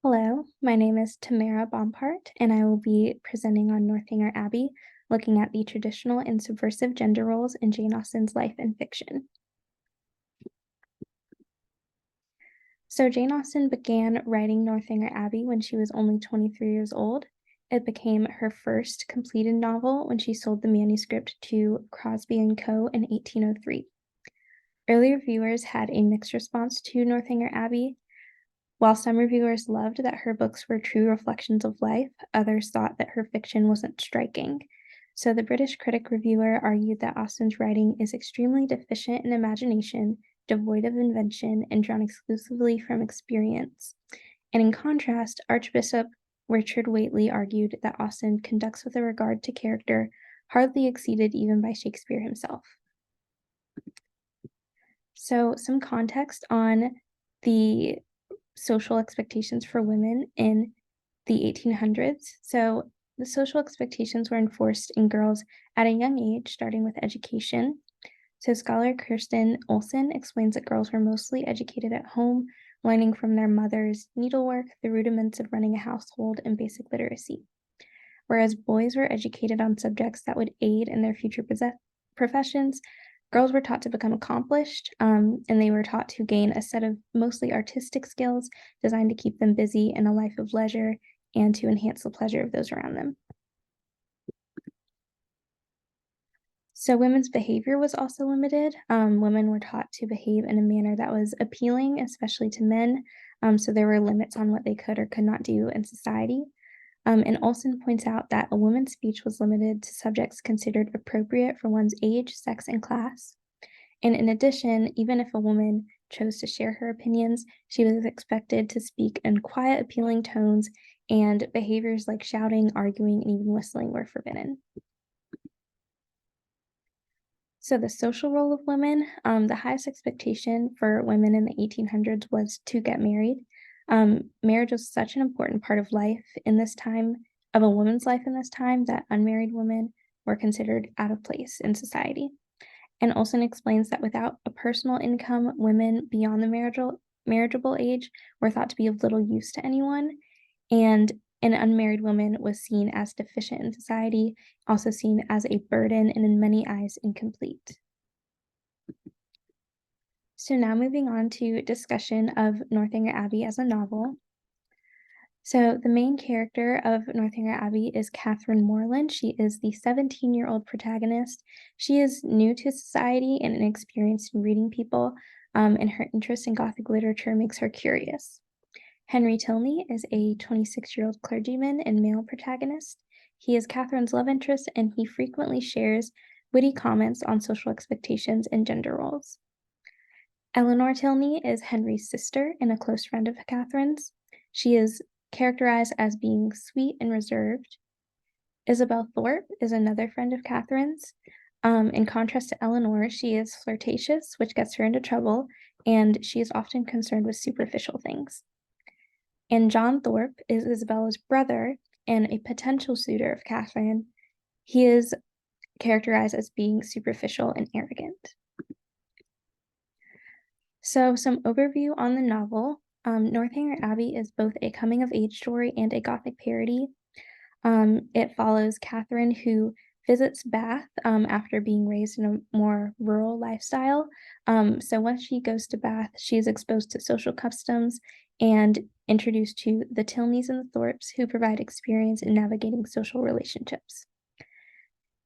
Hello, my name is Tamara Bomparte, and I will be presenting on Northanger Abbey, looking at the traditional and subversive gender roles in Jane Austen's life and fiction. So Jane Austen began writing Northanger Abbey when she was only 23 years old. It became her first completed novel when she sold the manuscript to Crosby & Co. in 1803. Early reviewers had a mixed response to Northanger Abbey. While some reviewers loved that her books were true reflections of life, others thought that her fiction wasn't striking. So the British critic reviewer argued that Austen's writing is extremely deficient in imagination, devoid of invention, and drawn exclusively from experience. And in contrast, Archbishop Richard Whately argued that Austen conducts with a regard to character hardly exceeded even by Shakespeare himself. So some context on the social expectations for women in the 1800s. So the social expectations were enforced in girls at a young age, starting with education. So scholar Kirsten Olsen explains that girls were mostly educated at home, learning from their mothers needlework, the rudiments of running a household, and basic literacy. Whereas boys were educated on subjects that would aid in their future professions, girls were taught to become accomplished, and they were taught to gain a set of mostly artistic skills designed to keep them busy in a life of leisure and to enhance the pleasure of those around them. So women's behavior was also limited. Women were taught to behave in a manner that was appealing, especially to men. So there were limits on what they could or could not do in society. And Olsen points out that a woman's speech was limited to subjects considered appropriate for one's age, sex, and class. And in addition, even if a woman chose to share her opinions, she was expected to speak in quiet, appealing tones, and behaviors like shouting, arguing, and even whistling were forbidden. So the social role of women, the highest expectation for women in the 1800s was to get married. Marriage was such an important part of life in this time, of a woman's life in this time, that unmarried women were considered out of place in society. And Olsen explains that without a personal income, women beyond the marriageable age were thought to be of little use to anyone, and an unmarried woman was seen as deficient in society, also seen as a burden, and in many eyes, incomplete. So now moving on to discussion of Northanger Abbey as a novel. So the main character of Northanger Abbey is Catherine Morland. She is the 17-year-old protagonist. She is new to society and inexperienced in reading people, and her interest in Gothic literature makes her curious. Henry Tilney is a 26-year-old clergyman and male protagonist. He is Catherine's love interest, and he frequently shares witty comments on social expectations and gender roles. Eleanor Tilney is Henry's sister and a close friend of Catherine's. She is characterized as being sweet and reserved. Isabel Thorpe is another friend of Catherine's. In contrast to Eleanor, she is flirtatious, which gets her into trouble, and she is often concerned with superficial things. And John Thorpe is Isabella's brother and a potential suitor of Catherine. He is characterized as being superficial and arrogant. So some overview on the novel. Northanger Abbey is both a coming-of-age story and a Gothic parody. It follows Catherine, who visits Bath after being raised in a more rural lifestyle. So once she goes to Bath, she is exposed to social customs and introduced to the Tilneys and the Thorpes, who provide experience in navigating social relationships.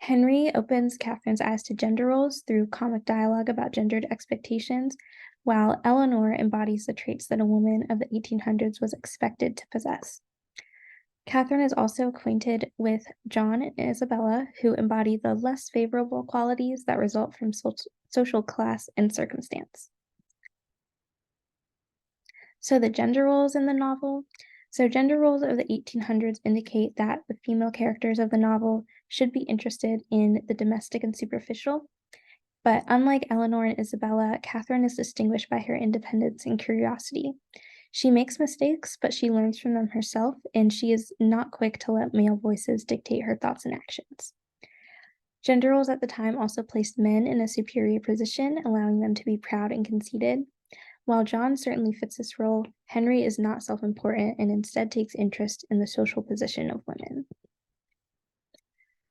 Henry opens Catherine's eyes to gender roles through comic dialogue about gendered expectations, while Eleanor embodies the traits that a woman of the 1800s was expected to possess. Catherine is also acquainted with John and Isabella, who embody the less favorable qualities that result from social class and circumstance. So the gender roles in the novel. So gender roles of the 1800s indicate that the female characters of the novel should be interested in the domestic and superficial. But unlike Eleanor and Isabella, Catherine is distinguished by her independence and curiosity. She makes mistakes, but she learns from them herself, and she is not quick to let male voices dictate her thoughts and actions. Gender roles at the time also placed men in a superior position, allowing them to be proud and conceited. While John certainly fits this role, Henry is not self-important and instead takes interest in the social position of women.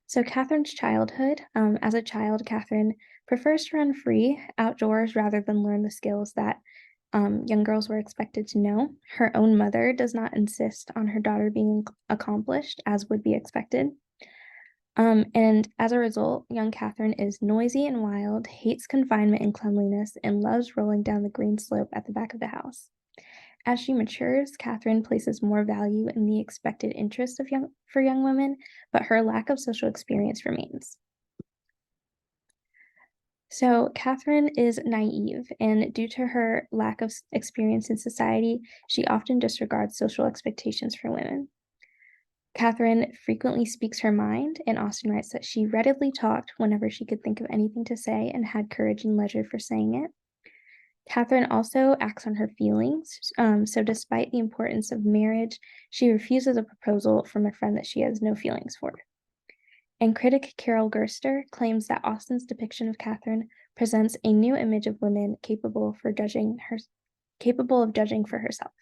So Catherine's childhood. As a child, Catherine prefers to run free outdoors rather than learn the skills that young girls were expected to know. Her own mother does not insist on her daughter being accomplished, as would be expected. And as a result, young Catherine is noisy and wild, hates confinement and cleanliness, and loves rolling down the green slope at the back of the house. As she matures, Catherine places more value in the expected interest of young women, but her lack of social experience remains. So Catherine is naive, and due to her lack of experience in society, she often disregards social expectations for women. Catherine frequently speaks her mind, and Austen writes that she readily talked whenever she could think of anything to say and had courage and leisure for saying it. Catherine also acts on her feelings. So despite the importance of marriage, she refuses a proposal from a friend that she has no feelings for. And critic Carol Gerster claims that Austen's depiction of Catherine presents a new image of women capable of judging for herself.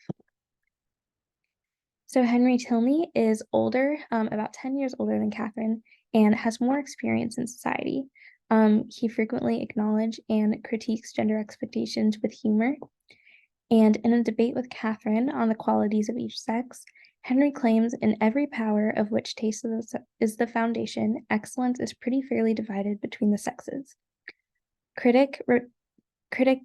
So Henry Tilney is older, about 10 years older than Catherine, and has more experience in society. He frequently acknowledges and critiques gender expectations with humor. And in a debate with Catherine on the qualities of each sex, Henry claims in every power of which taste is the foundation, excellence is pretty fairly divided between the sexes. Critic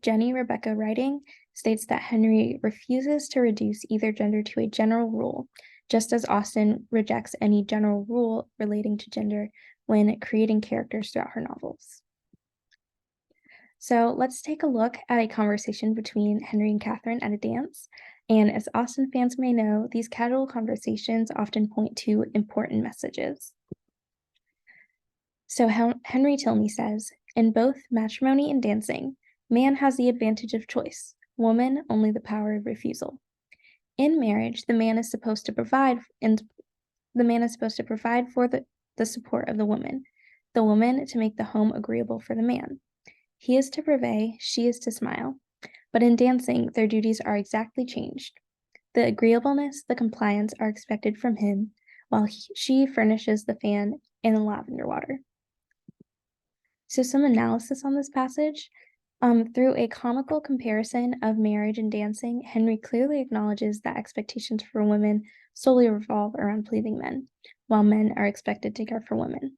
Jenny Rebecca Writing states that Henry refuses to reduce either gender to a general rule, just as Austen rejects any general rule relating to gender when creating characters throughout her novels. So let's take a look at a conversation between Henry and Catherine at a dance. And as Austen fans may know, these casual conversations often point to important messages. So Henry Tilney says, in both matrimony and dancing, man has the advantage of choice, woman only the power of refusal. In marriage, the man is supposed to provide for the support of the woman to make the home agreeable for the man. He is to purvey, she is to smile. But in dancing, their duties are exactly changed. The agreeableness, the compliance are expected from him, while she furnishes the fan and the lavender water. So some analysis on this passage. Through a comical comparison of marriage and dancing, Henry clearly acknowledges that expectations for women solely revolve around pleasing men, while men are expected to care for women.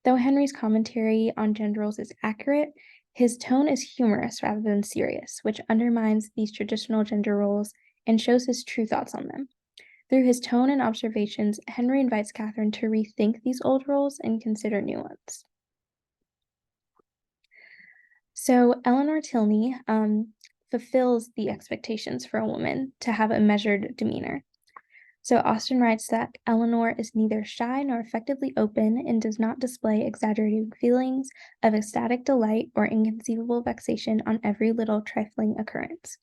Though Henry's commentary on gender roles is accurate, his tone is humorous rather than serious, which undermines these traditional gender roles and shows his true thoughts on them. Through his tone and observations, Henry invites Catherine to rethink these old roles and consider new ones. So Eleanor Tilney fulfills the expectations for a woman to have a measured demeanor. So Austen writes that Eleanor is neither shy nor effectively open and does not display exaggerated feelings of ecstatic delight or inconceivable vexation on every little trifling occurrence.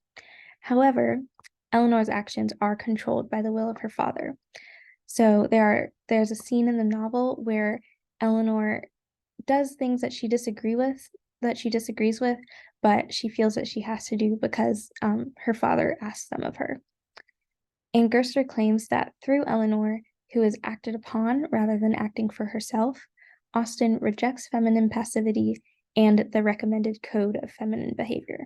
However, Eleanor's actions are controlled by the will of her father. So there's a scene in the novel where Eleanor does things that she disagrees with, but she feels that she has to do because her father asks them of her. And Gerster claims that through Eleanor, who is acted upon rather than acting for herself, Austen rejects feminine passivity and the recommended code of feminine behavior.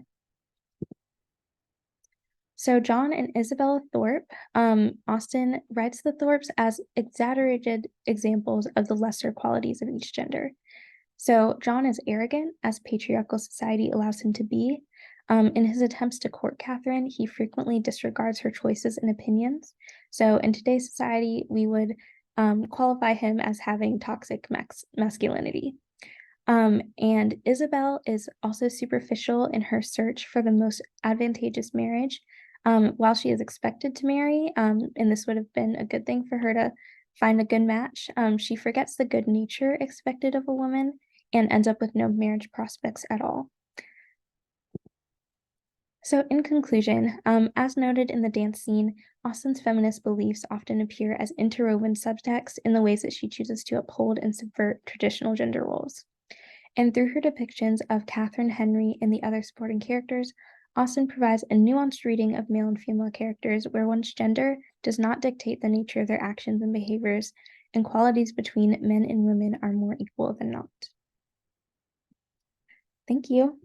So John and Isabella Thorpe, Austen writes the Thorpes as exaggerated examples of the lesser qualities of each gender. So John is arrogant, as patriarchal society allows him to be. In his attempts to court Catherine, he frequently disregards her choices and opinions. So in today's society, we would qualify him as having toxic masculinity. And Isabel is also superficial in her search for the most advantageous marriage. While she is expected to marry, and this would have been a good thing for her to find a good match, she forgets the good nature expected of a woman and ends up with no marriage prospects at all. So in conclusion, as noted in the dance scene, Austen's feminist beliefs often appear as interwoven subtext in the ways that she chooses to uphold and subvert traditional gender roles. And through her depictions of Catherine, Henry, and the other supporting characters, Austen provides a nuanced reading of male and female characters where one's gender does not dictate the nature of their actions and behaviors, and qualities between men and women are more equal than not. Thank you.